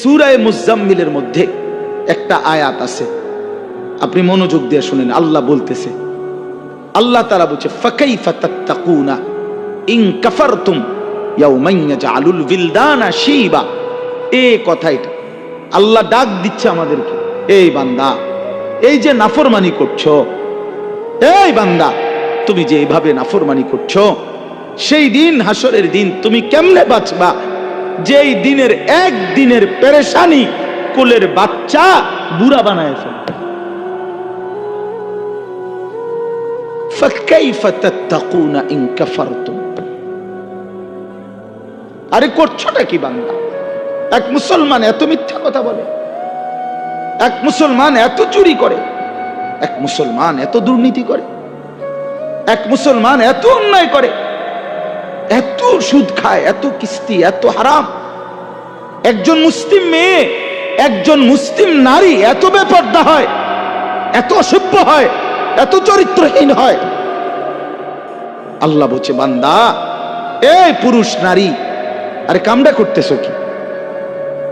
সূরা মুজাম্মিলের মধ্যে একটা আয়াত আছে, আপনি মনোযোগ দিয়ে শুনেন। আল্লাহ বলতেছে, আল্লাহ তাআলা বলছে ফাকাইফা তাত্তাকুনা ইন কাফারতুম ইয়াউমান ইয়াজআলুল বিলদানা শিবা। এই কথাটা আল্লাহ ডাক দিচ্ছে আমাদেরকে, এই বান্দা, এই যে নাফরমানি করছো, এই বান্দা তুমি যে এইভাবে নাফরমানি করছো, সেই দিন হাসরের দিন তুমি কেমনে বাঁচবা যেই দিনের একদিনের পেরেশানি কোলের বাচ্চা বুড়া বানায় ফেলবে। ফাকাইফা তাত্তাকুনা ইন কাফারতুম। আরে করছোটা কি বান্দা? এক মুসলমান এত মিথ্যা কথা বলে, এক মুসলমান এত চুরি করে, এক মুসলমান এত দুর্নীতি করে, এক মুসলমান এত অন্যায় করে, এত সুদ খায়, এত কিস্তি, এত হারাম। একজন মুসলিম মেয়ে, একজন মুসলিম নারী এত বেপরদা হয়, এত অসভ্য হয়, এত চরিত্রহীন হয়। আল্লাহ বলছে বান্দা, এই পুরুষ নারী, আরে কামড়া করতেছো কি?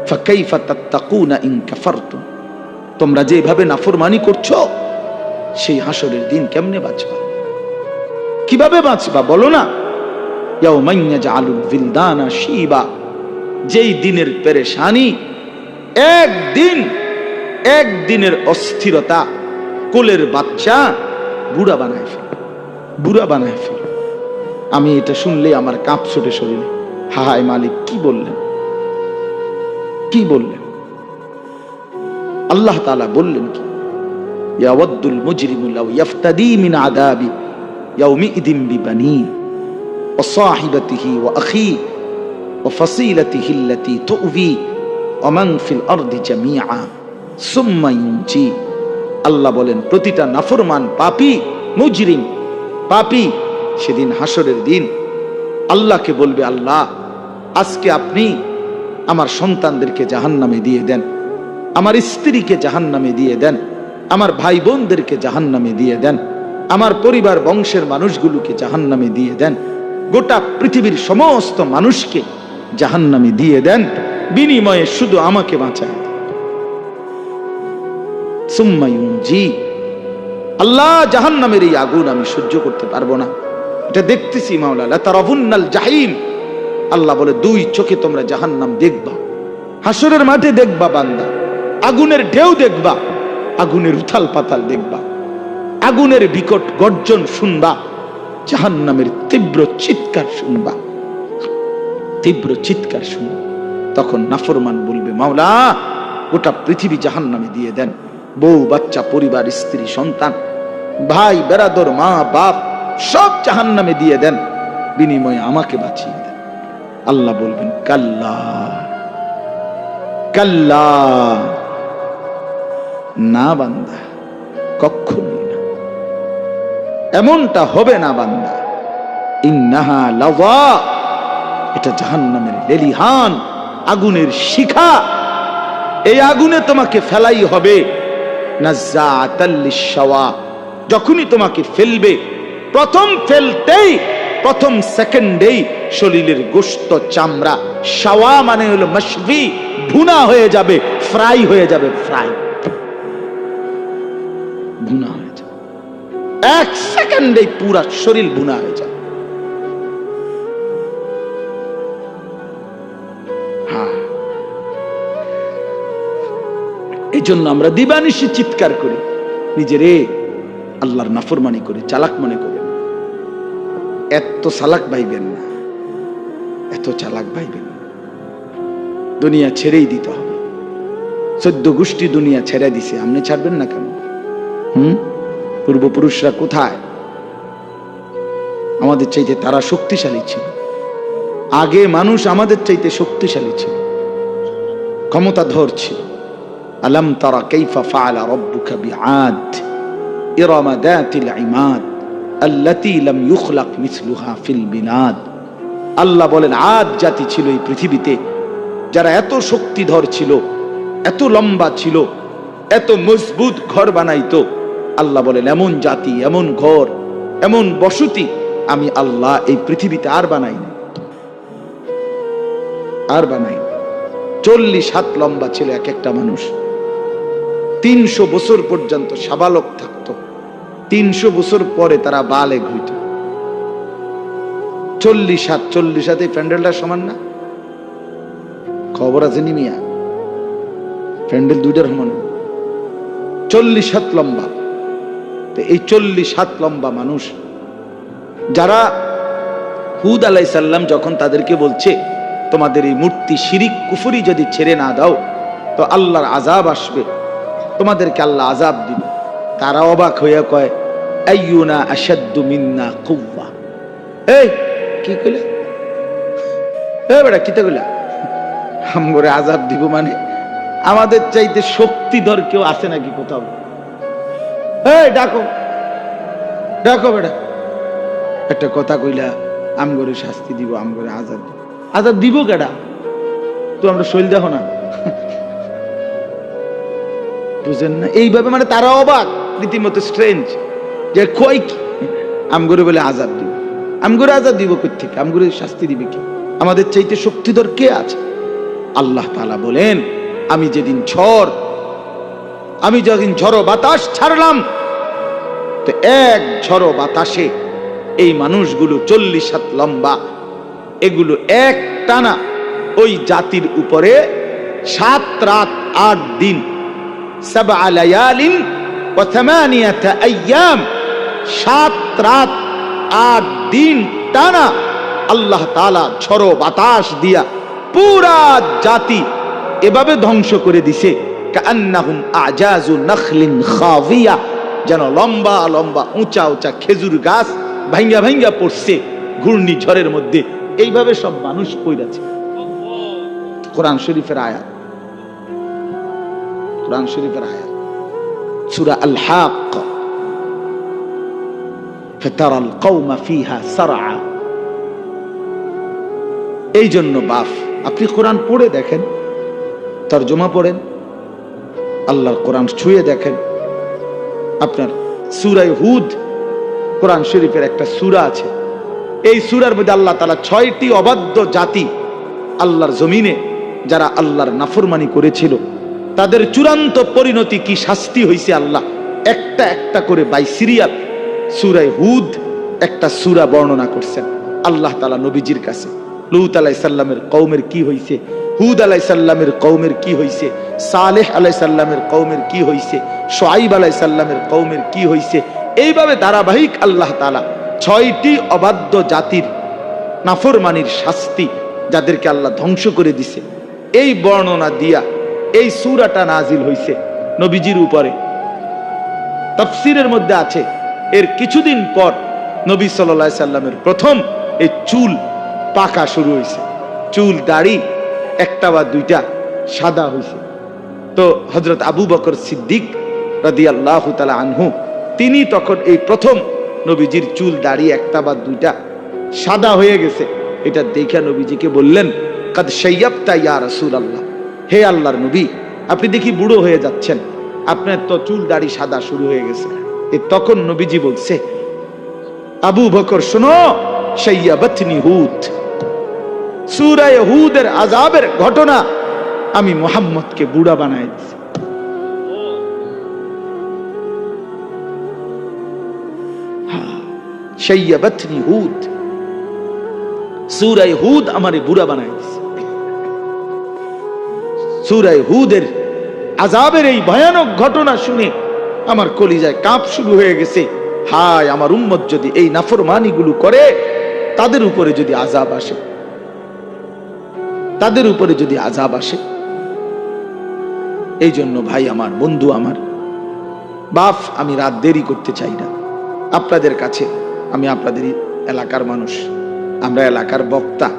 ফাকাইফা তাত্তাকুনা ইন কাফারতুম। তোমরা যেভাবে নাফরমানি করছো, সেই হাসরের দিন কেমনে বাঁচবা? কিভাবে বাঁচবা বলো না? ইয়াউমান ইয়াজআলুল বিলদানা শিবা। যেই দিনের পেরেশানি, একদিনের অস্থিরতা কোলের বাচ্চা বুড়া বানায় ফেলে, বুড়া বানায় ফেলে। আমি এটা শুনলে আমার কাঁপ ছুটে শরীরে। হায় মালিক, কি বললেন, কি বললেন? আল্লাহ তাআলা বললেন কি, ইয়াওয়াদ্দুল মুজরিমু লাউ ইফতাদি মিন আযাবি ইয়াউমিইদিন বিবানি ওয়া সাহিবাতিহি ওয়া আখি ওয়া ফাসিলাতিহি আল্লাতী তু'বি ওয়া মান ফিল আরদি জামিআ সুম্মা ইউনজি। আল্লাহ বলেন, প্রতিটা নাফরমান পাপী, মুজরিম, পাপী সেদিন হাসরের দিন আল্লাহকে বলবে, আল্লাহ আজকে আপনি আমার সন্তানদেরকে জাহান্নামে দিয়ে দেন, আমার স্ত্রীকে জাহান্নামে দিয়ে দেন, আমার ভাই বোনদেরকে জাহান্নামে দিয়ে দেন, আমার পরিবার বংশের মানুষগুলোকে জাহান্নামে দিয়ে দেন, গোটা পৃথিবীর সমস্ত মানুষকে জাহান্নামে দিয়ে দেন, বিনিময়ে শুধু আমাকে বাঁচায়। সুম্মা ইউনজি। আল্লাহ, জাহান্নামের এই আগুন আমি সহ্য করতে পারবো না, এটা দেখতেছি মাওলা। লাতারাবুন্নাল জাহিম। আল্লাহ বলে, দুই চোখে তোমরা জাহান্নাম দেখবা, হাসরের মাঠে দেখবা বান্দা, আগুনের ঢেউ দেখবা, আগুনের উথাল পাতাল দেখবা, আগুনের বিকট গর্জন শুনবা, জাহান্নামের তীব্র চিৎকার শুনবা, তীব্র চিৎকার শুনবা। তখন নাফরমান বলবে, মাওলা গোটা পৃথিবী জাহান্নামে দিয়ে দেন, বউ বাচ্চা, পরিবার, স্ত্রী, সন্তান, ভাই বেরাদর, মা বাপ সব জাহান্নামে দিয়ে দেন, বিনিময়ে আমাকে বাঁচিয়ে দেন। আল্লাহ বলবেন, কাল্লা কাল্লা, না বান্দা, কখনোই না, এমনটা হবে না বান্দা। ইন্নাহা লাযা, এটা জাহান্নামের লেলিহান, আগুনের শিখা, এই আগুনে তোমাকে ফেলাই হবে। নাযাআতাল লিশাওয়া, যখনই তোমাকে ফেলবে, প্রথম ফেলতেই, প্রথম সেকেন্ডেই শরীরের গোশত, চামড়া, শাওয়া মানে হলো মাশভি, ভুনা হয়ে যাবে, ফ্রাই হয়ে যাবে, ফ্রাই, ভুনা হয়ে যাবে, এক সেকেন্ডেই পুরা শরীর ভুনা হয়ে যাবে। হ্যাঁ, এই জন্য আমরা দিবানিশি চিৎকার করি, নিজেরে আল্লাহর নাফরমানি করে চালাক মনে করেন। এত চালাক ভাইবেন না, এত চালাক ভাইবেন না। দুনিয়া ছেড়েই দিতে হবে। 14 গোষ্ঠী দুনিয়া ছেড়ে দিছে, আপনি ছাড়বেন না কেন? পূর্বপুরুষরা কোথায়? আমাদের চাইতে তারা শক্তিশালী ছিল। আগে মানুষ আমাদের চাইতে শক্তিশালী ছিল, ক্ষমতাধর ছিল। আলাম তারা কাইফা ফাআলা রাব্বুকা বিআদ ইরামা যাতিল ইমাদ আল্লাতী লাম ইউখলাক মিসলুহা ফিল বিনাদ। আল্লাহ বলেন, আদ জাতি ছিল এই পৃথিবীতে যারা এত শক্তিধর ছিল, এত লম্বা ছিল, এত মজবুত ঘর বানাইতো। আল্লাহ বলেন, এমন জাতি, এমন ঘর, এমন বসতি আমি আল্লাহ এই পৃথিবীতে আর বানাইনি, আর বানাইনি। 40 হাত লম্বা ছিল এক একটা মানুষ। 300 বছর পর্যন্ত সাবালক থাকতো। 300 বছর পরে তারা বালেগ হইত। 40 হাত, 40 হাতে প্যান্ডেলটা সমান না? খবর আছে নি মিয়া? প্যান্ডেল দুইটার সমান। 40 হাত লম্বা। তো এই 40 হাত লম্বা মানুষ যারা হুদ আলাইহিস সালাম যখন তাদেরকে বলছে তোমাদের এই মূর্তি শিরিক কুফরি যদি ছেড়ে না দাও তো আল্লাহর আযাব আসবে, তোমাদেরকে আল্লাহ আযাব দিবে, তারা অবাক হইয়া কয় আইয়ুনা আশাদ্দু মিন্না কুওয়া। এই কি কইলা? এ বেটা কিতা কইলা? আমগরে আযাব দিব মানে আমাদের চাইতে শক্তিধর কেউ আছে নাকি কোথাও? এই ডাকো ডাকো বেটা, একটা কথা কইলা আমগরে শাস্তি দিব, আমগরে আযাব দিব। আযাব দিব কেডা? তো আমরা শৈল দেখো না, বুঝেন না? এইভাবে মানে তারা অবাক, রীতিমতো স্ট্রেঞ্জ যে কই কি আমগরে বলে আযাব দিব। আমগরে আযাব দিব কই থেকে? আমগরে শাস্তি দিবে কি? আমাদের চাইতে শক্তিধর কে আছে? আল্লাহ তাআলা বলেন আমি যেদিন ঝড়ো বাতাস ছাড়লাম তো এক ঝড়ো বাতাসে এই মানুষগুলো 40 হাত লম্বা এগুলো এক টানা ওই জাতির উপরে 7 রাত 8 দিন 7 লায়ালিন ওয়া 8 আইয়াম 7 রাত 8 দিন টানা আল্লাহ তাআলা ঝড়ো বাতাস দিয়া পুরা জাতি এভাবে ধ্বংস করে দিছে কান্নাহুম আজাজু নাখলিন খাবিয়া, যেন লম্বা লম্বা উঁচা উঁচা খেজুর গাছ ভাঙ্গা ভাঙ্গা পড়ছে ঘূর্ণিঝড়ের মধ্যে। এইভাবে সব মানুষ পড়েছে। কোরআন শরীফের আয়াত, কোরআন শরীফের আয়াত, সূরা আল হাক্ক, ফাতারাল কওমা ফিহা সারআ। এই জন্য বাপ আপনি কোরআন পড়ে দেখেন, তরজমা পড়েন, আল্লাহর কোরআন ছুঁয়ে দেখেন। আপনার সূরা হুদ কোরআন শরীফের একটা সূরা আছে, এই সূরার মধ্যে আল্লাহ তাআলা 6টি অবাধ্য জাতি আল্লাহর জমিনে যারা আল্লাহর নাফরমানি করেছিল তাদের চূড়ান্ত পরিণতি কি শাস্তি হয়েছে আল্লাহ একটা একটা করে বাই সিরিয়াল সূরা হুদ একটা সূরা বর্ণনা করছেন। আল্লাহ তাআলা নবীজির কাছে লূত আলাইহিস সালামের কওমের কি হইছে, হুদ আলাইহিস সালামের কওমের কি হইছে, সালেহ আলাইহিস সালামের কওমের কি হইছে, শুআইব আলাইহিস সালামের কওমের কি হইছে, এইভাবে ধারাবাহিক আল্লাহ তাআলা 6টি অবাধ্য জাতির নাফরমানির শাস্তি যাদেরকে আল্লাহ ধ্বংস করে দিছে এই বর্ণনা দিয়া এই সূরাটা নাজিল হইছে নবীজির উপরে। তাফসীরের মধ্যে আছে এর কিছুদিন পর নবী সাল্লাল্লাহু আলাইহি সাল্লামের প্রথম এই চুল পাকা শুরু হয়েছে, চুল দাড়ি একটা বা দুইটা সাদা হয়েছে। তো হযরত আবু বকর সিদ্দিক রাদিয়াল্লাহু তাআলা আনহু তিনি তখন এই প্রথম নবীজির চুল দাড়ি একটা বা দুইটা সাদা হয়ে গেছে, এটা দেখে নবীজিকে বললেন কাদ শাইয়াবতা ইয়া রাসূলুল্লাহ, হে আল্লাহর নবী আপনি দেখি বুড়ো হয়ে যাচ্ছেন, আপনার তো চুল দাড়ি সাদা শুরু হয়ে গেছে। তখন নবীজি বলছে আবু বকর শোনো, শাইয়াবাতনি হুদ, সূরা হুদের আযাবের ঘটনা আমি মুহাম্মদকে বুড়া বানায় দিয়েছি। শাইয়াবাতনি হুদ, সূরা হুদ আমারে বুড়া বানায় দিয়েছে। সূরা হুদের আযাবের এই ভয়ানক ঘটনা শুনে আমার কলিজায় কাঁপ শুরু হয়ে গেছে। হায় আমার উম্মত যদি এই নাফরমানিগুলো করে তাদের উপরে যদি আযাব আসে, তাদের উপরে যদি আযাব আসে। এই জন্য ভাই আমার, বন্ধু আমার, বাপ আমি রাত দেরি করতে চাই না। আপনাদের কাছে আমি আপনাদের এলাকার মানুষ, আমরা এলাকার বক্তা,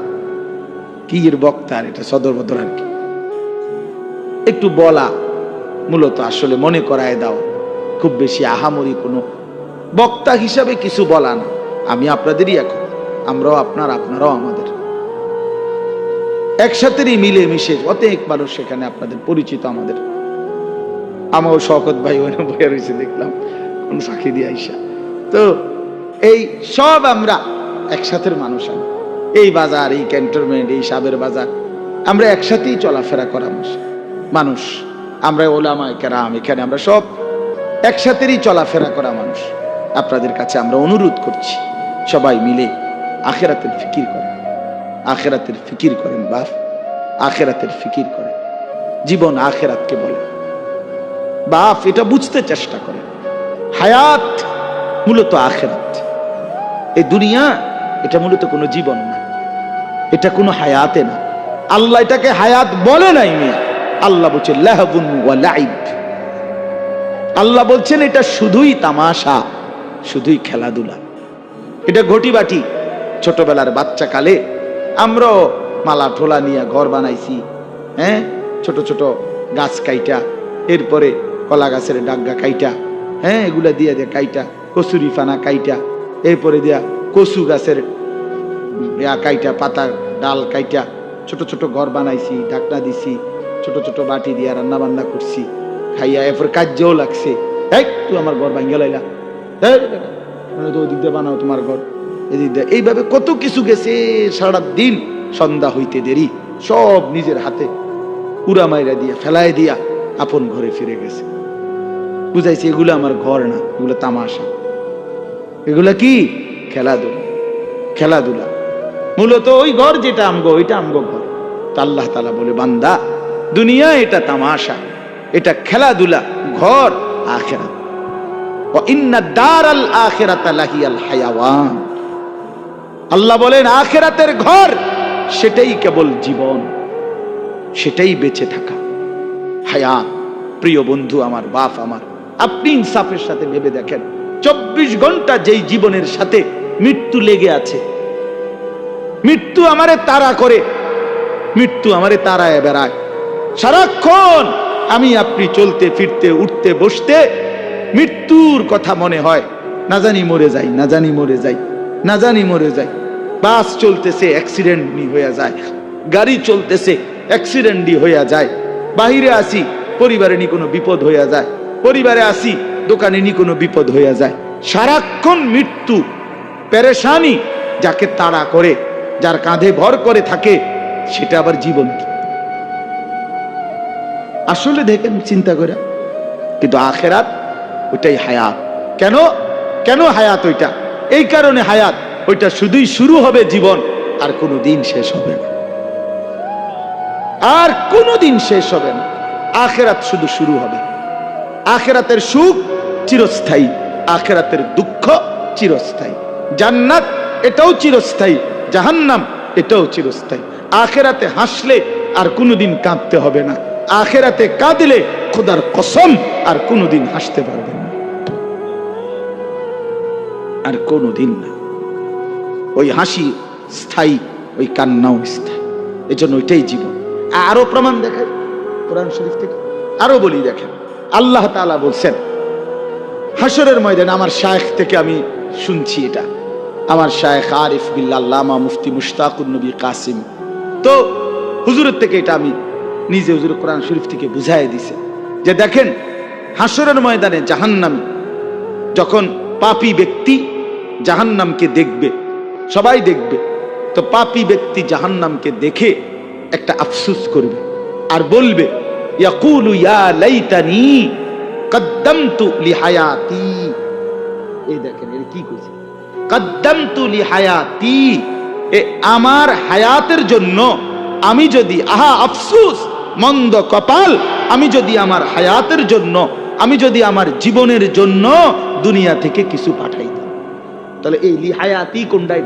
কি এর বক্তা আর এটা সদর বদর আর কি, একটু বলা মূলত আসলে মনে করায় দাও, খুব বেশি আহামরি কোনো বক্তা হিসাবে কিছু বলা না। আমি আপনাদেরই এখন, আমরাও আপনার, আপনারাও আমাদের, একসাথেই মিলে মিশে অনেক মানুষ সেখানে আপনাদের পরিচিত। আমাদের আমার শওকত ভাই ওখানে বইয়া রয়েছে দেখলাম কোন সাক্ষী দিয়ে আইসা, তো এই সব আমরা একসাথের মানুষ। এই বাজার, এই ক্যান্টনমেন্ট, এই সাবের বাজার, আমরা একসাথেই চলাফেরা করা মানুষ, আমরা ওলামায়ে কেরাম, এখানে আমরা সব একসাথেই চলাফেরা করা মানুষ। আপনাদের কাছে আমরা অনুরোধ করছি, সবাই মিলে আখিরাতের ফিকির করেন, আখিরাতের ফিকির করেন বাপ, আখিরাতের ফিকির করেন। জীবন আখিরাতকে বলে বাপ, এটা বুঝতে চেষ্টা করেন। হায়াত মূলত আখিরাত। এই দুনিয়া এটা মূলত কোনো জীবন না, এটা কোনো হায়াতে না। আল্লাহ এটাকে হায়াত বলে নাই মিয়া। আল্লাহ বলছেন লাহবুন ওয়া লাইব। আল্লাহ বলছেন এটা শুধুই তামাশা, শুধুই খেলাধুলা, এটা ঘটি বাটি। ছোটবেলার বাচ্চা কালে আমরাও মালা ঠোলা নিয়ে ঘর বানাইছি, হ্যাঁ, ছোট ছোট গাছ কাইটা, এরপরে কলা গাছের ডাগা কাইটা, হ্যাঁ, এগুলা দিয়ে দিয়ে কাইটা, কচুরি ফানা কাইটা, এরপরে দিয়া কচু গাছের কাইটা, পাতা ডাল কাইটা ছোট ছোট ঘর বানাইছি, ঢাকনা দিছি, ছোট ছোট বাটি দিয়া রান্না বান্না করছি, খাইয়া এরপর কাজও লাগছে। এই তুই আমার ঘর ভাঙ্গা লাইলা, ওদিক দিয়ে বানাও তোমার ঘর, এদিক দিয়ে, এইভাবে কত কিছু গেছে। সারা দিন সন্ধ্যা হইতে দেরি, সব নিজের হাতে উড়া মাইরা দিয়া ফেলাই দিয়া আপন ঘরে ফিরে গেছে। বুঝাইছে এগুলো আমার ঘর না, এগুলো তামাশা, এগুলা কি খেলাধুলা। খেলাধুলা মূলত ওই ঘর যেটা আমগো, ওইটা আমগো ঘর। তো আল্লাহ তাআলা বলে বান্দা, দুনিয়া এটা তামাশা, এটা খেলাধুলা, ঘর আখিরাত। ওয়া ইন্না দারাল আখিরাতা লাহিয়াল হায়াওয়ান। আল্লাহ বলেন আখিরাতের ঘর সেটাই কেবল জীবন, সেটাই বেঁচে থাকা, হায়াত। প্রিয় বন্ধু আমার, বাপ আমার, আপনি ইনসাফের সাথে ভেবে দেখেন, 24 ঘন্টা যেই জীবনের সাথে মৃত্যু লেগে আছে, মৃত্যু আমারে তাড়া করে, মৃত্যু আমারে তাড়ায় বেড়ায় সারাক্ষণ। আমি আপনি চলতে ফিরতে উঠতে বসতে মৃত্যুর কথা মনে হয়, না জানি মরে যাই, না জানি মরে যাই, না জানি মরে যাই। বাস চলতেছে অ্যাক্সিডেন্টই হয়ে যায়, গাড়ি চলতেছে অ্যাক্সিডেন্টই হয়ে যায়। বাহিরে আসি পরিবারে নি কোনো বিপদ হইয়া যায়, পরিবারে আসি দোকানে নি কোনো বিপদ হইয়া যায়। সারাক্ষণ মৃত্যু, পেরেশানি যাকে তাড়া করে, যার কাঁধে ভর করে থাকে, সেটা আবার জীবন কি? আসলে দেখেন চিন্তা করে। কিন্তু আখিরাত ওইটাই হায়াত। কেন কেন হায়াত ওইটা? এই কারণে হায়াত ওইটা শুধুই শুরু হবে জীবন, আর কোনো দিন শেষ হবে না, আর কোনো দিন শেষ হবে না। আখিরাত শুধু শুরু হবে। আখিরাতের সুখ চিরস্থায়ী, আখিরাতের দুঃখ চিরস্থায়ী। জান্নাত এটাও চিরস্থায়ী, জাহান্নাম এটাও চিরস্থায়ী। আখিরাতে হাসলে আর কোনোদিন কাঁদতে হবে না, আখিরাতে কাঁদলে খোদার কসম আর কোনোদিন হাসতে পারবেন না, আর কোনোদিন না। ওই হাসি স্থায়ী, ওই কান্নাও স্থায়ী। এই জন্য ওইটাই জীবন। আরো প্রমাণ দেখেন কোরআন শরীফ থেকে, আরো বলি দেখেন। আল্লাহ তাআলা বলছেন হাসরের ময়দানে, আমার শায়েখ থেকে আমি শুনছি, এটা আমার শায়েখ আরিফ বিল্লাহ আল্লামা মুফতি মুশতাকুন নবী কাসিম, তো হুজুরের থেকে এটা আমি নিজে হুজুর কোরআন শরীফ থেকে বুঝাই দিছে যে দেখেন হাসরের ময়দানে জাহান্নামী যখন পাপী ব্যক্তি জাহান্নামকে দেখবে, সবাই দেখবে, তো পাপী ব্যক্তি জাহান্নামকে দেখে একটা আফসোস করবে আর বলবে ইয়াকুলু ইয়া লাইতানি কদ্দামতু লিহায়াতি। এই দেখেন এর কি কইছে, কদ্দামতু লিহায়াতি, এ আমার হায়াতের জন্য আমি যদি, আহা আফসোস, মন্দ কপাল, আমি যদি আমার হায়াতের জন্য, আমি যদি আমার জীবনের জন্য দুনিয়া থেকে কিছু পাঠাইতাম। তাহলে এই লিহায়াতি কোনটাই?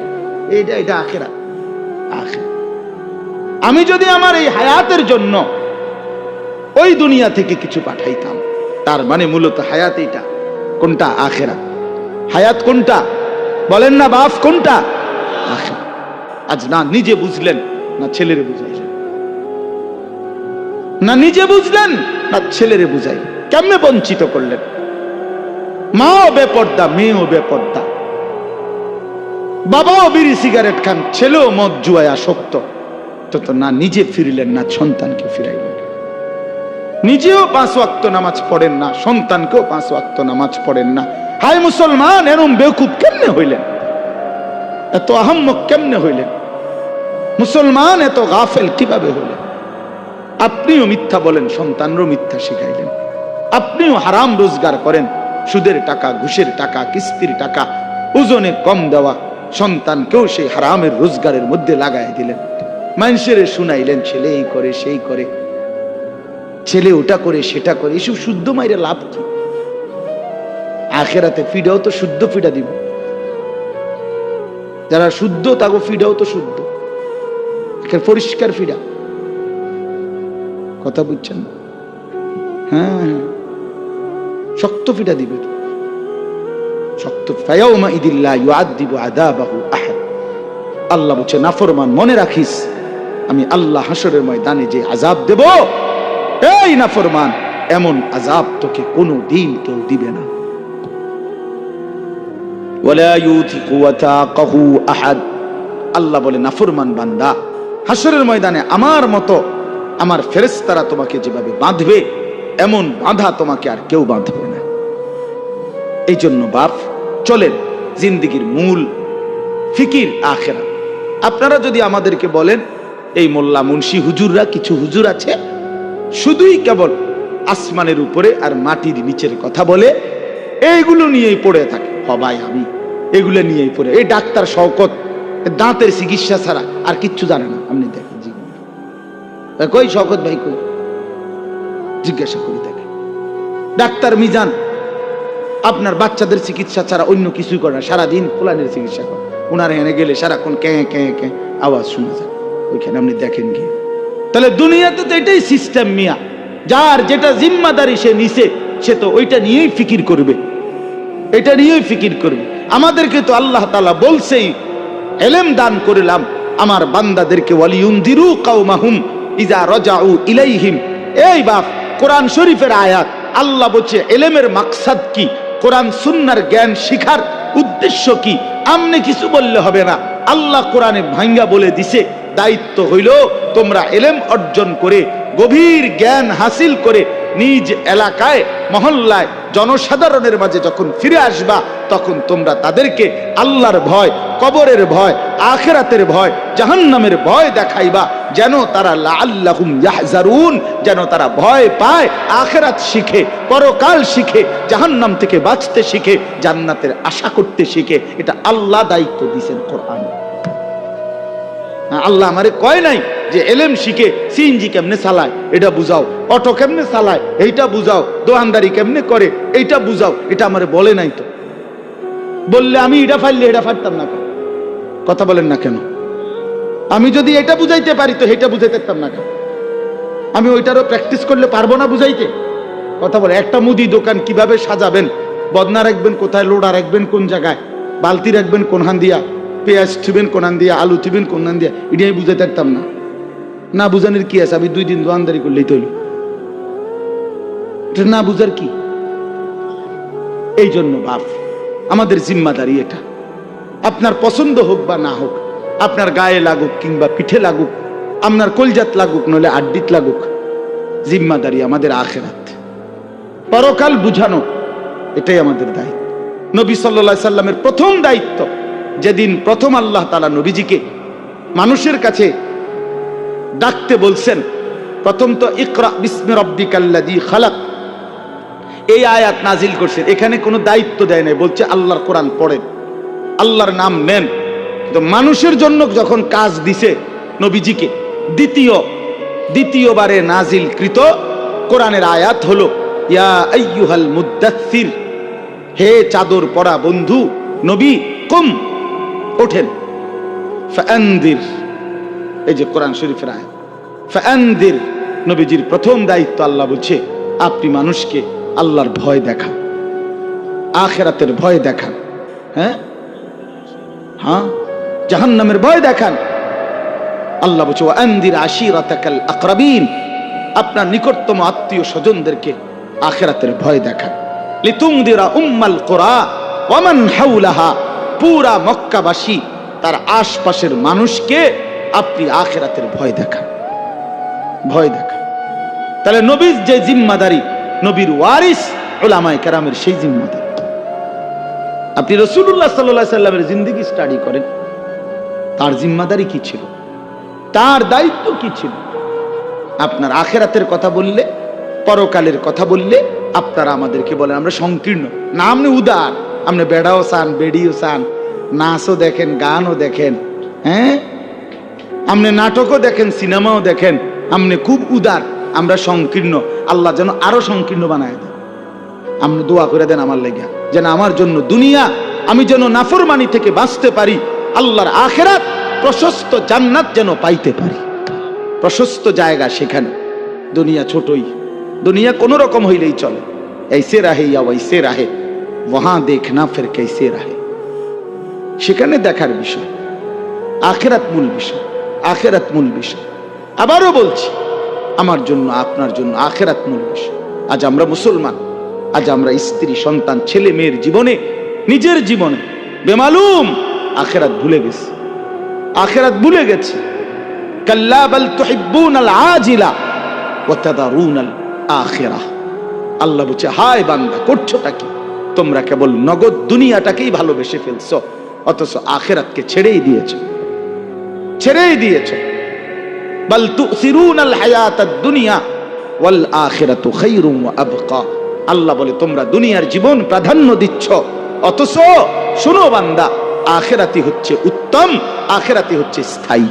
এইটা, এটা আখিরাত। আখিরাত আমি যদি আমার এই হায়াতের জন্য ওই দুনিয়া থেকে কিছু পাঠাইতাম, তার মানে মূলত হায়াত এটা কোনটা? আখিরাত। হায়াত কোনটা বলেন না বাপ, কোনটা? আখিরাত। আজ না নিজে বুঝলেন, না ছেলেরে বুঝাইলেন, না নিজে বুঝলেন, না ছেলেরে বুঝাইলেন। কেমনে বঞ্চিত করলেন? মাও বেপর্দা, মেয়েও বেপর্দা, বাবাও বিড়ি সিগারেট খান, ছেলেও মদ জুয়ায় আসক্ত। তো না নিজে ফিরলেন, না সন্তানকে ফিরাইলেন। নিজেও 5 ওয়াক্ত নামাজ পড়েন না, সন্তানকেও 5 ওয়াক্ত নামাজ পড়েন না। হায় মুসলমান, এরম বেকুব কেমনে হইলেন? এত আহাম্মক কেমনে হইলেন? মুসলমান এত গাফেল কিভাবে হইলেন? আপনিও মিথ্যা বলেন, সন্তানরও মিথ্যা শিখাইলেন। আপনিও হারাম রোজগার করেন, সুদের টাকা, ঘুষের টাকা, কিস্তির টাকা, ওজনে কম দেওয়া সন্তানকেও সেই হারামের রোজগারের মধ্যে লাগাই দিলেন। মানুষের শুনাইলেন ছেলে এই করে সেই করে, ছেলে ওটা করে সেটা করে। এসব শুদ্ধ মাইরে লাভ কি? আখেরাতে ফিডাও তো শুদ্ধ ফিডা দিব। যারা শুদ্ধ তাগো ফিডাও তো শুদ্ধ, পরিষ্কার ফিডা। কথা বুঝছেন? হ্যাঁ, শক্ত ফিডা দিবে তো, শক্ত। ফায়াউমা ইদিল্লা ইউআযযিবু আযাবাহু আহাদ। আল্লাহ বলছে নাফরমান মনে রাখিস, আমি আল্লাহ হাসরের ময়দানে যে আযাব দেব, এই নাফরমান, এমন আযাব তোকে কোনো দিন কেউ দিবে না। ওয়ালা ইউথিকু ওয়াতাকাহু আহাদ। আল্লাহ বলে নাফরমান বান্দা, হাসরের ময়দানে আমার মতো আমার ফেরেশতারা তোমাকে যেভাবে বাঁধবে, এমন বাঁধা তোমাকে আর কেউ বাঁধবে না। এই জন্য বাপ, চলেন জিন্দেগির মূল ফিকির আখিরাত। আপনারা যদি আমাদেরকে বলেন এই মোল্লা মুন্সি হুজুররা, কিছু হুজুর আছে শুধুই কেবল আসমানের উপরে আর মাটির নিচের কথা বলে, এইগুলো নিয়েই পড়ে থাকে। হবাই আমি এগুলো নিয়েই পড়ে। এই ডাক্তার শওকত দাঁতের চিকিৎসা ছাড়া আর কিচ্ছু জানে না। আপনি দেখেন, কই শওকত ভাই কই, জিজ্ঞাসা করি দেখেন। ডাক্তার মিজান আপনার বাচ্চাদের চিকিৎসা ছাড়া অন্য কিছুই করে না, সারাদিন ফুলানের চিকিৎসা করে। ওনার এনে গেলে সারাক্ষণ ক্যাঁ ক্যাঁ ক্যাঁ আওয়াজ শোনা যায় ওইখানে, আপনি দেখেন গিয়ে। তাহলে দুনিয়াতে তো এটাই সিস্টেম মিয়া, যার যেটা জিম্মাদারি সে নিছে, সে তো ওইটা নিয়েই ফিকির করবে, এটা নিয়েই ফিকির করবে। আমাদেরকে তো আল্লাহ তাআলা বলছেই, ইলম দান করলাম আমার বান্দাদেরকে, ওয়ালিউনদিরু কাওমাহুম ইযা রাজাউ ইলাইহিম। এই বাপ, কোরআন শরীফের আয়াত। আল্লাহ বলছে ইলমের মাকসাদ কি, কোরআন সুন্নাহর জ্ঞান শিখার উদ্দেশ্য কি, আমনে কিছু বললে হবে না। আল্লাহ কোরআনে ভাঙ্গা বলে দিছে, দায়িত্ব হইল তোমরা ইলম অর্জন করে, গভীর জ্ঞান হাসিল করে নিজ এলাকায়, মহল্লায়, জনসাধারণের মাঝে যখন ফিরে আসবা, তখন তোমরা তাদেরকে আল্লাহর ভয়, কবরের ভয়, আখিরাতের ভয়, জাহান্নামের ভয় দেখাইবা, যেন তারা লাআল্লাহুম ইয়াহজারুন, যেন তারা ভয় পায়, আখিরাত শিখে, পরকাল শিখে, জাহান্নাম থেকে বাঁচতে শিখে, জান্নাতের আশা করতে শিখে। এটা আল্লাহ দায়িত্ব দিয়েছেন কোরআনে। আল্লাহ আমারে কয় নাই যে এলেম শিখে সিএনজি কেমনে চালায় এটা বুঝাও, অটো কেমনে চালায় এইটা বুঝাও, দোকানদারি কেমনে করে এইটা বুঝাও। এটা আমারে বলে নাই তো। বললে আমি এটা পারলে এটা পারতাম না কেন? কথা বলেন না কেন? আমি যদি এটা বুঝাইতে পারি তো এটা বুঝাইতে পারতাম না কেন? আমি ওইটারও প্র্যাকটিস করলে পারবো না বুঝাইতে? কথা বলে, একটা মুদি দোকান কিভাবে সাজাবেন, বদনা রাখবেন কোথায়, লোডা রাখবেন কোন জায়গায়, বালতি রাখবেন কোন হান দিয়া, পেঁয়াজ থিবেন কোন হান দিয়া, আলু থিবেন কোন হান দিয়া, এটা আমি বুঝাইতে পারতাম না। না বুঝানোর কি আছে? আমি 2 দিন দোকানদারি করলেই তো হইল। এটা না বুঝার কি? এই জন্য বাপ, আমাদের জিম্মাদারি এটা। আপনার পছন্দ হোক বা না হোক, আপনার গায়ে লাগুক কিংবা পিঠে লাগুক, আপনার কলজাত লাগুক নইলে আড্ডিত লাগুক, জিম্মাদারি আমাদের আখিরাত, পরকাল বুঝানো, এটাই আমাদের দায়িত্ব। নবী সাল্লাল্লাহু আলাইহি সাল্লামের প্রথম দায়িত্ব, যেদিন প্রথম আল্লাহ তাআলা নবীজিকে মানুষের কাছে ডাকতে বলছেন, প্রথম তো ইকরা বিসমি রাব্বিকাল্লাযী খালাক, এই আয়াত নাজিল করছেন। এখানে কোনো দায়িত্ব দেয় নাই, বলছে আল্লাহর কোরআন পড়েন, আল্লাহর নাম নেন। তো মানুষের জন্য যখন কাজ দিছে নবীজিকে, দ্বিতীয়বারে নাজিলকৃত কোরআনের আয়াত হলো ইয়া আইয়ুহাল মুদ্দাসসির, হে চাদর পরা বন্ধু নবী, কুম, ওঠেন, ফাআনদির, এই যে কোরআন শরীফের আয়াত, ফাআনদির। নবীজির প্রথম দায়িত্ব, আল্লাহ বলছে আপনি মানুষকে আল্লাহর ভয় দেখান, আখিরাতের ভয় দেখান, হ্যাঁ হ্যাঁ, জাহান্নামের ভয় দেখান। আল্লাহ বলছে ওয়ানদির আশিরাতাকাল আকরাবিন, আপনার নিকটতম আত্মীয় স্বজনদেরকে আখিরাতের ভয় দেখান। লিতুনদিরা উম্মাল কুরা ওয়া মান হাওলাহা, পুরা মক্কাবাসী তার আশপাশের মানুষকে আপনি আখিরাতের ভয় দেখান, ভয় দেখান। তাহলে নবীর যে জিম্মাদারি, নবীর ওয়ারিস উলামায়ে কেরামের সেই জিম্মাদারি। আপনি রাসূলুল্লাহ সাল্লাল্লাহু আলাইহি সাল্লামের জিন্দেগি স্টাডি করেন, তার জিম্মাদারি কি ছিল, তার দায়িত্ব কি ছিল। আপনার আখেরাতের কথা বললে, পরকালের কথা বললে আপনারা আমাদেরকে বলেন আমরা সংকীর্ণ। না, আপনি উদার, আপনি বেড়াও চান, বেড়িও চান, নাচও দেখেন, গানও দেখেন, হ্যাঁ, আপনি নাটকও দেখেন, সিনেমাও দেখেন, আপনি খুব উদার। আমরা সংকীর্ণ। আল্লাহ যেন আরো সংকীর্ণ বানায় দেন। আপনি দোয়া করে দেন আমার লেগে, যেন আমার জন্য দুনিয়া আমি যেন নাফরমানি থেকে বাঁচতে পারি, আল্লাহর আখেরাত প্রশস্ত জান্নাত যেন পাইতে পারি, প্রশস্ত জায়গা সেখানে। দুনিয়া ছোটই, দুনিয়া কোন রকম হইলেই চলে। ऐसे रहे या वैसे रहे, वहां देखना फिर कैसे रहे। সেখানে দেখার বিষয়, আখেরাত মূল বিষয়, আখেরাত মূল বিষয়। আবারও বলছি, আমার জন্য আপনার জন্য আখেরাত মূল বিষয়। আজ আমরা মুসলমান, আজ আমরা স্ত্রী সন্তান ছেলে মেয়ের জীবনে, নিজের জীবনে বেমালুম আখেরাত ভুলে গেছি, আখেরাত ভুলে গেছি। কাল্লা বাল তুহিব্বুনাল আজিলা ওয়া তাদারুনাল আখিরাহ। আল্লাহ বলছে, হায় বান্দা, করছোটা কি? তোমরা কেবল নগদ দুনিয়াটাকেই ভালোবেসে ফেলছো, অথচ আখিরাতকে ছেড়েই দিয়েছো, ছেড়েই দিয়েছো। বাল তুসিরুনাল হায়াতাদ দুনিয়া ওয়াল আখিরাতু খায়রুম ওয়া আবকা। আল্লাহ বলে তোমরা দুনিয়ার জীবন প্রাধান্য দিচ্ছ, অথচ শুনো বান্দা, আখিরাতই হচ্ছে উত্তম, আখিরাতই হচ্ছে স্থায়ী।